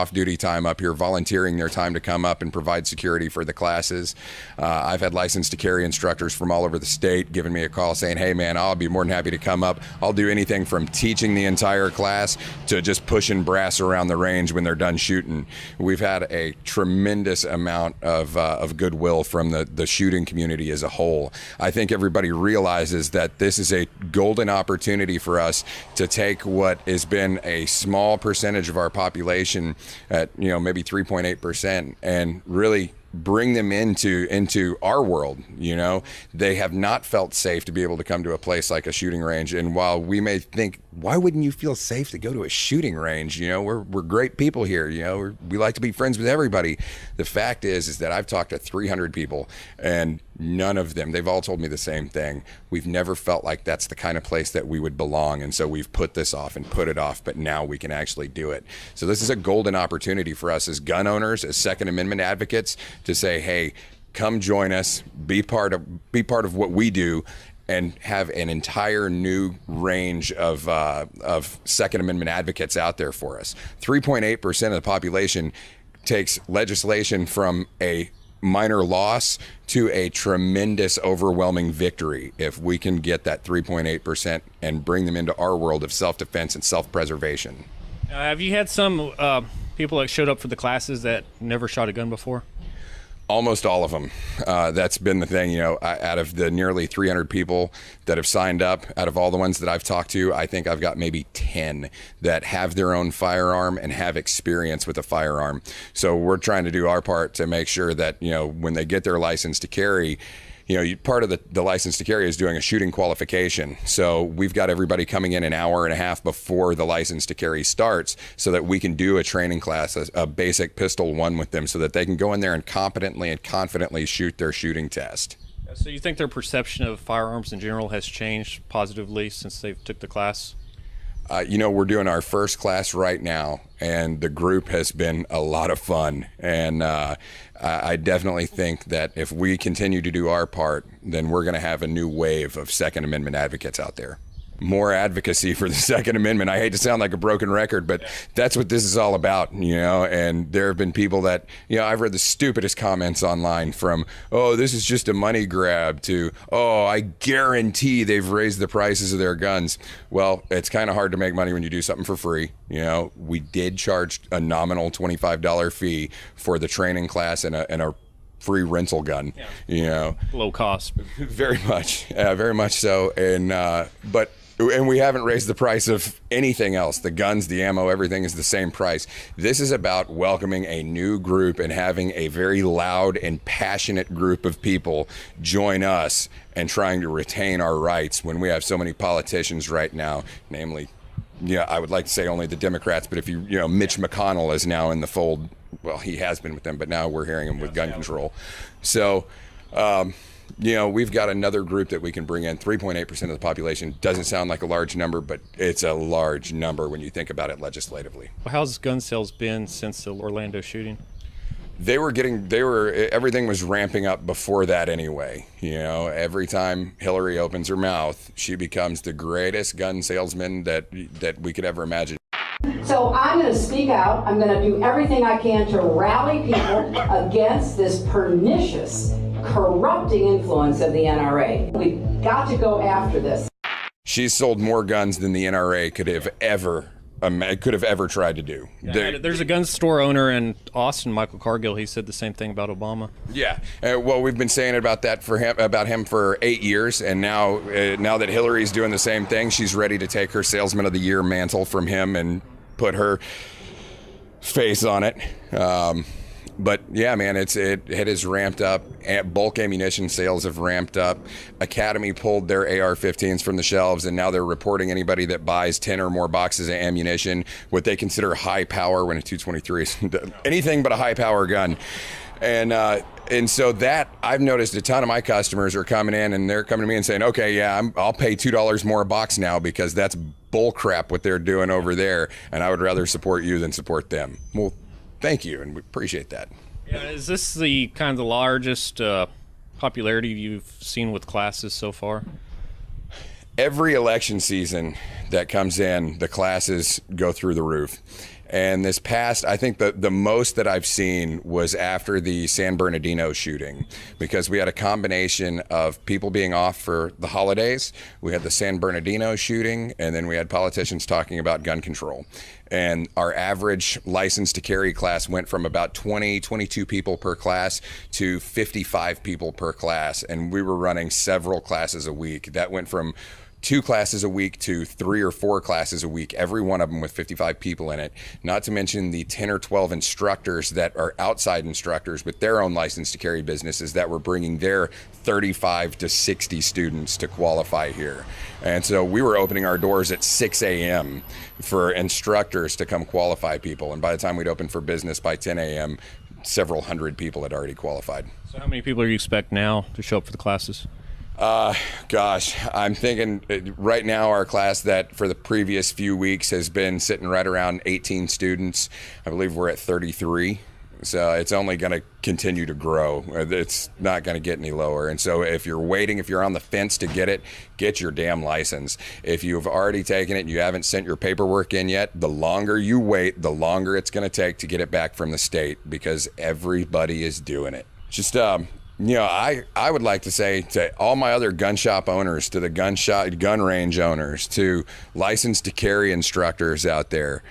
off-duty time up here, volunteering their time to come up and provide security for the classes. I've had licensed to carry instructors from all over the state giving me a call saying, hey man, I'll be more than happy to come up. I'll do anything from teaching the entire class to just pushing brass around the range when they're done shooting. We've had a tremendous amount of goodwill from the shooting community as a whole. I think everybody realizes that this is a golden opportunity for us to take what has been a small percentage of our population at maybe 3.8% and really bring them into our world. They have not felt safe to be able to come to a place like a shooting range. And while we may think, why wouldn't you feel safe to go to a shooting range? We're great people here. We like to be friends with everybody. The fact is that I've talked to 300 people and none of them, they've all told me the same thing. We've never felt like that's the kind of place that we would belong. And so we've put this off and put it off, but now we can actually do it. So this is a golden opportunity for us as gun owners, as Second Amendment advocates, to say, hey, come join us, be part of what we do, and have an entire new range of Second Amendment advocates out there for us. 3.8% of the population takes legislation from a minor loss to a tremendous, overwhelming victory if we can get that 3.8% and bring them into our world of self-defense and self-preservation. Have you had some people that showed up for the classes that never shot a gun before? Almost all of them. That's been the thing. Out of the nearly 300 people that have signed up, out of all the ones that I've talked to, I think I've got maybe 10 that have their own firearm and have experience with a firearm. So we're trying to do our part to make sure that, when they get their license to carry, part of the license to carry is doing a shooting qualification. So we've got everybody coming in an hour and a half before the license to carry starts so that we can do a training class, a basic pistol one with them so that they can go in there and competently and confidently shoot their shooting test. So you think their perception of firearms in general has changed positively since they took the class? We're doing our first class right now, and the group has been a lot of fun. And I definitely think that if we continue to do our part, then we're going to have a new wave of Second Amendment advocates out there. More advocacy for the Second Amendment. I hate to sound like a broken record, but that's what this is all about, and there have been people that, I've read the stupidest comments online from, oh, this is just a money grab, to, oh, I guarantee they've raised the prices of their guns. Well, it's kind of hard to make money when you do something for free. We did charge a nominal $25 fee for the training class and a free rental gun. Low cost. Very much so. And we haven't raised the price of anything else. The guns, the ammo, everything is the same price. This is about welcoming a new group and having a very loud and passionate group of people join us and trying to retain our rights when we have so many politicians right now, namely, I would like to say only the Democrats, but if Mitch McConnell is now in the fold. Well, he has been with them, but now we're hearing him with gun control. So, we've got another group that we can bring in. 3.8% of the population doesn't sound like a large number, but it's a large number when you think about it legislatively. How's gun sales been since the Orlando shooting? Everything was ramping up before that anyway. Every time Hillary opens her mouth, she becomes the greatest gun salesman that we could ever imagine. So I'm going to speak out. I'm going to do everything I can to rally people against this pernicious, corrupting influence of the NRA. We've got to go after this. She's sold more guns than the NRA could have ever tried to do. There's a gun store owner in Austin, Michael Cargill. He said the same thing about Obama. Yeah, well, we've been saying about him for 8 years, and now that Hillary's doing the same thing, she's ready to take her Salesman of the Year mantle from him and put her face on it. But yeah, man, it has ramped up. Bulk ammunition sales have ramped up. Academy pulled their AR-15s from the shelves, and now they're reporting anybody that buys 10 or more boxes of ammunition, what they consider high power, when a 223 is anything but a high power gun. And so that, I've noticed a ton of my customers are coming in and they're coming to me and saying, okay, yeah, I'll pay $2 more a box now because that's bull crap what they're doing over there, and I would rather support you than support them. Well, thank you, and we appreciate that. Yeah, is this the kind of the largest popularity you've seen with classes so far? Every election season that comes in, the classes go through the roof. And this past, I think the most that I've seen was after the San Bernardino shooting, because we had a combination of people being off for the holidays. We had the San Bernardino shooting, and then we had politicians talking about gun control. And our average license to carry class went from about 22 people per class to 55 people per class. And we were running several classes a week. That went from 2 classes a week to 3 or 4 classes a week, every one of them with 55 people in it. Not to mention the 10 or 12 instructors that are outside instructors with their own license to carry businesses that were bringing their 35 to 60 students to qualify here. And so we were opening our doors at 6 a.m. for instructors to come qualify people. And by the time we'd open for business by 10 a.m., several hundred people had already qualified. So how many people do you expect now to show up for the classes? Gosh, I'm thinking right now our class that for the previous few weeks has been sitting right around 18 students. I believe we're at 33. So it's only going to continue to grow. It's not going to get any lower. And so if you're waiting, if you're on the fence to get it, get your damn license. If you've already taken it and you haven't sent your paperwork in yet, the longer you wait, the longer it's going to take to get it back from the state, because everybody is doing it. Just, I would like to say to all my other gun shop owners, to the gun range owners, to licensed to carry instructors out there,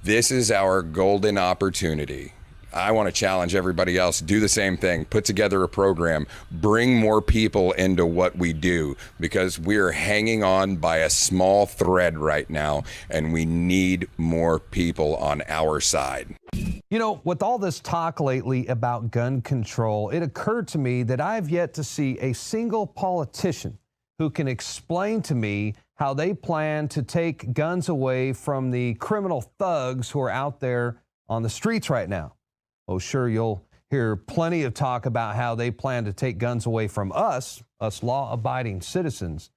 this is our golden opportunity. I want to challenge everybody else, do the same thing, put together a program, bring more people into what we do, because we're hanging on by a small thread right now, and we need more people on our side. You know, with all this talk lately about gun control, it occurred to me that I've yet to see a single politician who can explain to me how they plan to take guns away from the criminal thugs who are out there on the streets right now. Oh, sure, you'll hear plenty of talk about how they plan to take guns away from us law-abiding citizens.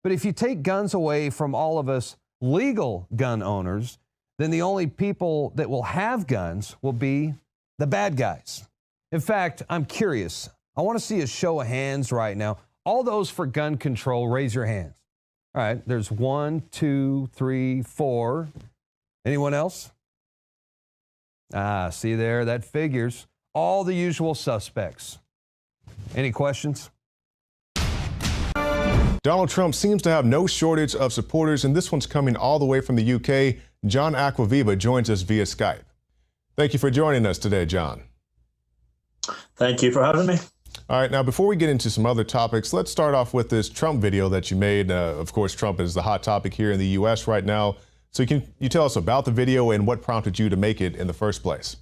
But if you take guns away from all of us legal gun owners, then the only people that will have guns will be the bad guys. In fact, I'm curious. I want to see a show of hands right now. All those for gun control, raise your hands. All right, there's 1, 2, 3, 4. Anyone else? See there, that figures. All the usual suspects. Any questions? Donald Trump seems to have no shortage of supporters, and this one's coming all the way from the UK. John Aquaviva joins us via Skype. Thank you for joining us today, John. Thank you for having me. All right, now before we get into some other topics, let's start off with this Trump video that you made. Of course, Trump is the hot topic here in the U.S. right now. So can you tell us about the video and what prompted you to make it in the first place?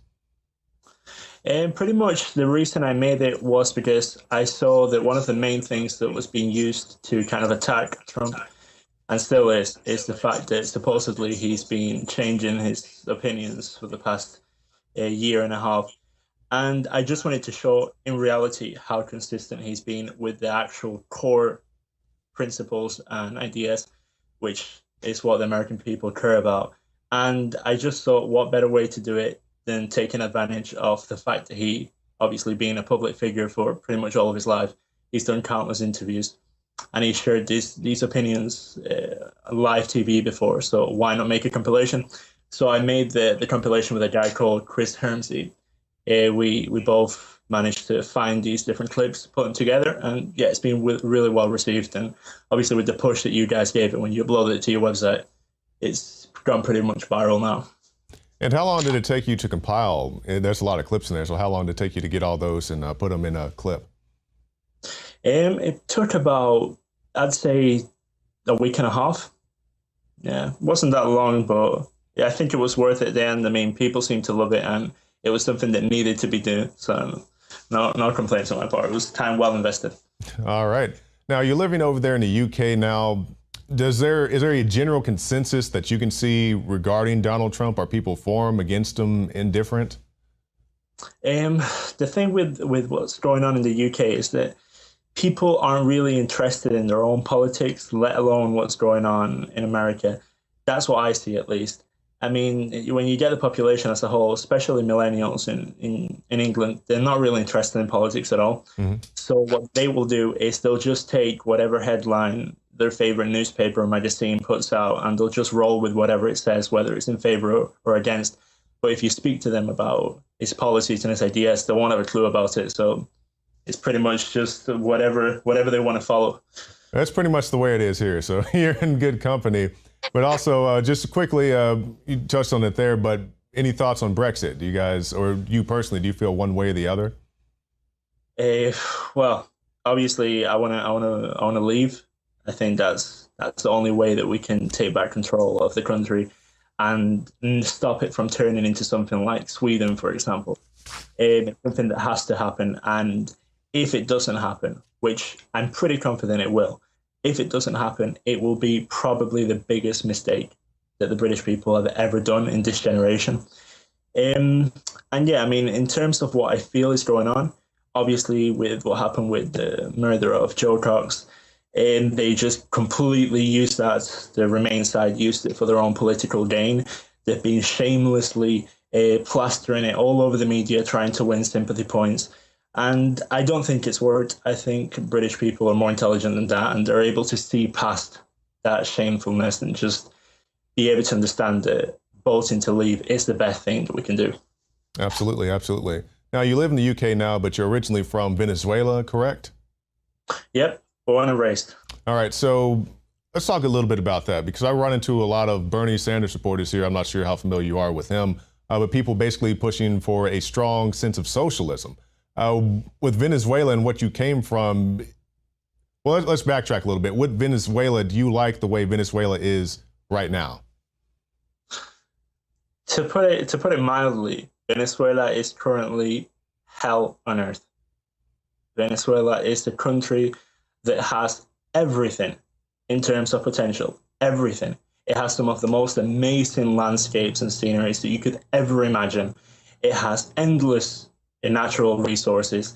And pretty much the reason I made it was because I saw that one of the main things that was being used to kind of attack Trump, and still is the fact that supposedly he's been changing his opinions for the past year and a half. And I just wanted to show in reality how consistent he's been with the actual core principles and ideas, which is what the American people care about. And I just thought, what better way to do it than taking advantage of the fact that he, obviously being a public figure for pretty much all of his life, he's done countless interviews and he shared these opinions live TV before. So why not make a compilation? So I made the compilation with a guy called Chris Hermsey. We both managed to find these different clips, put them together, and yeah, it's been really well received. And obviously with the push that you guys gave it when you uploaded it to your website, it's gone pretty much viral now. And how long did it take you to compile? There's a lot of clips in there, so how long did it take you to get all those and put them in a clip? It took about, I'd say, a week and a half. Yeah, it wasn't that long, but yeah, I think it was worth it at the end. I mean, people seemed to love it, and it was something that needed to be done. So no complaints on my part. It was time well invested. All right. Now, you're living over there in the UK now. Is there a general consensus that you can see regarding Donald Trump? Are people for him, against him, indifferent? The thing with what's going on in the UK is that people aren't really interested in their own politics, let alone what's going on in America. That's what I see, at least. I mean, when you get the population as a whole, especially millennials in England, they're not really interested in politics at all. Mm-hmm. So what they will do is they'll just take whatever headline their favorite newspaper or magazine puts out, and they'll just roll with whatever it says, whether it's in favor or against. But if you speak to them about its policies and its ideas, they won't have a clue about it. So it's pretty much just whatever they want to follow. That's pretty much the way it is here. So you're in good company. But also, just quickly, you touched on it there, but any thoughts on Brexit? Do you guys, or you personally, do you feel one way or the other? Well, obviously, I wanna leave. I think that's the only way that we can take back control of the country and stop it from turning into something like Sweden, for example. It's something that has to happen. And if it doesn't happen, which I'm pretty confident it will, if it doesn't happen, it will be probably the biggest mistake that the British people have ever done in this generation. And yeah, I mean, in terms of what I feel is going on, obviously with what happened with the murder of Joe Cox, and they just completely used that. The Remain side used it for their own political gain. They've been shamelessly plastering it all over the media, trying to win sympathy points. And I don't think it's worked. I think British people are more intelligent than that, and they're able to see past that shamefulness and just be able to understand that voting to leave is the best thing that we can do. Absolutely, absolutely. Now, you live in the UK now, but you're originally from Venezuela, correct? Yep, born and raised. All right, so let's talk a little bit about that, because I run into a lot of Bernie Sanders supporters here. I'm not sure how familiar you are with him, but people basically pushing for a strong sense of socialism. With Venezuela and what you came from, well, let's backtrack a little bit. What Venezuela, do you like the way Venezuela is right now? To put it mildly, Venezuela is currently hell on earth. Venezuela is the country that has everything in terms of potential, everything. It has some of the most amazing landscapes and sceneries that you could ever imagine. It has endless natural resources,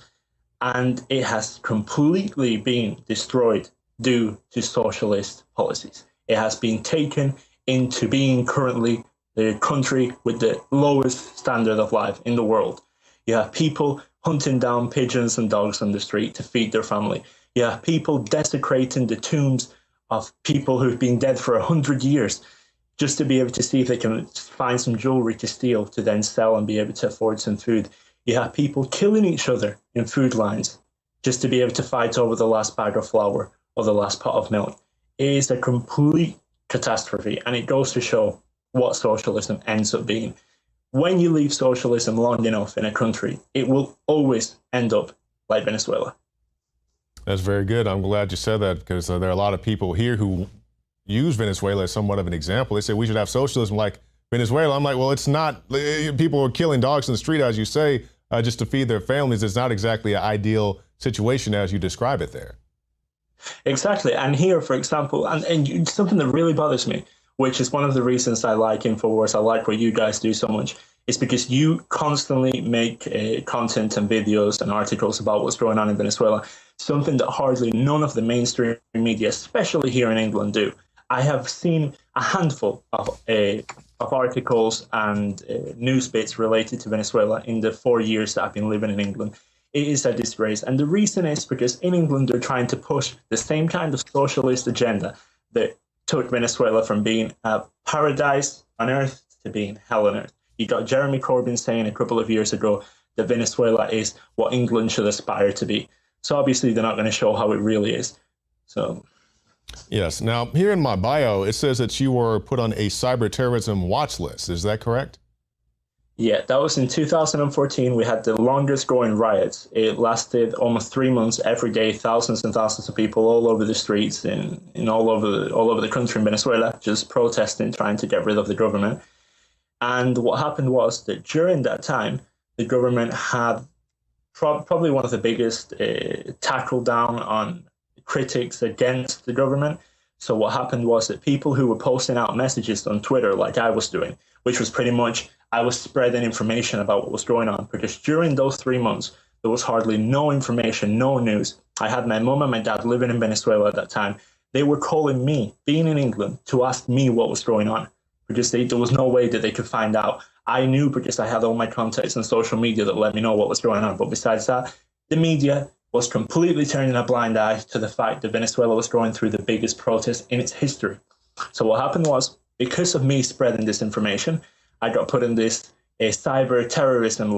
and it has completely been destroyed due to socialist policies. It has been taken into being currently the country with the lowest standard of life in the world. You have people hunting down pigeons and dogs on the street to feed their family. You have people desecrating the tombs of people who've been dead for 100 years just to be able to see if they can find some jewelry to steal to then sell and be able to afford some food. You have people killing each other in food lines just to be able to fight over the last bag of flour or the last pot of milk. It is a complete catastrophe, and it goes to show what socialism ends up being. When you leave socialism long enough in a country, it will always end up like Venezuela. That's very good. I'm glad you said that, because there are a lot of people here who use Venezuela as somewhat of an example. They say we should have socialism like Venezuela. I'm like, well, it's not. People are killing dogs in the street, as you say, just to feed their families. It's not exactly an ideal situation as you describe it there. Exactly. And here, for example, and something that really bothers me, which is one of the reasons I like INFOWARS, I like what you guys do so much, is because you constantly make content and videos and articles about what's going on in Venezuela, something that hardly none of the mainstream media, especially here in England, do. I have seen a handful of articles and news bits related to Venezuela in the 4 years that I've been living in England. It is a disgrace. And the reason is because in England, they're trying to push the same kind of socialist agenda that took Venezuela from being a paradise on earth to being hell on earth. You got Jeremy Corbyn saying a couple of years ago that Venezuela is what England should aspire to be. So obviously they're not going to show how it really is. So. Yes. Now, here in my bio, it says that you were put on a cyber terrorism watch list. Is that correct? Yeah, that was in 2014. We had the longest going riots. It lasted almost 3 months. Every day, thousands and thousands of people all over the streets and all over the country in Venezuela, just protesting, trying to get rid of the government. And what happened was that during that time, the government had probably one of the biggest tackle down on critics against the government. So what happened was that people who were posting out messages on Twitter, like I was doing, which was pretty much, I was spreading information about what was going on, because during those 3 months, there was hardly no information, no news. I had my mum and my dad living in Venezuela at that time. They were calling me, being in England, to ask me what was going on, because there was no way that they could find out. I knew because I had all my contacts on social media that let me know what was going on. But besides that, the media was completely turning a blind eye to the fact that Venezuela was going through the biggest protest in its history. So what happened was, because of me spreading this information, I got put in this cyber terrorism